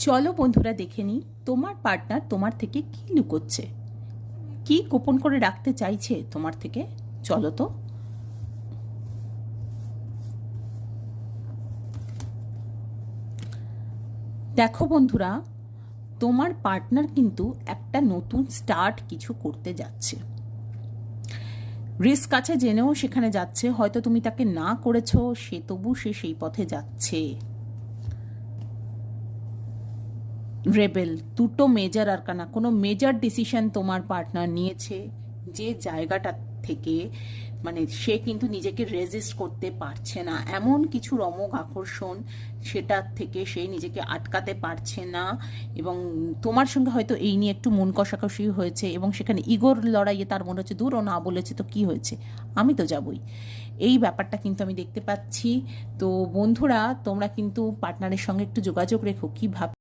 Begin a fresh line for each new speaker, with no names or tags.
চলো বন্ধুরা দেখে নিই তোমার পার্টনার তোমার থেকে কি লুকোচ্ছে, কি গোপন করে রাখতে চাইছে তোমার থেকে। চলো তো। দেখো বন্ধুরা, তোমার পার্টনার কিন্তু একটা নতুন স্টার্ট কিছু করতে যাচ্ছে। রিস্ক আছে জেনেও সেখানে যাচ্ছে, হয়তো তুমি তাকে না করেছো, সে তবু সে সেই পথে যাচ্ছে। রেবেল, দুটো মেজর আরকানা, কোনো মেজর ডিসিশন তোমার পার্টনার নিয়েছে, যে জায়গাটা থেকে মানে সে কিন্তু নিজেকে রেজিস্ট করতে পারছে না, এমন কিছু রমক আকর্ষণ সেটার থেকে সে নিজেকে আটকাতে পারছে না। এবং তোমার সঙ্গে হয়তো এই নিয়ে একটু মন কষাকষি হয়েছে এবং সেখানে ইগোর লড়াইয়ে তার মনে হচ্ছে দূর ও না বলেছে তো কি হয়েছে, আমি তো যাবই, এই ব্যাপারটা কিন্তু আমি দেখতে পাচ্ছি। তো বন্ধুরা, তোমরা কিন্তু পার্টনারের সঙ্গে একটু যোগাযোগ রেখো, কি ভাব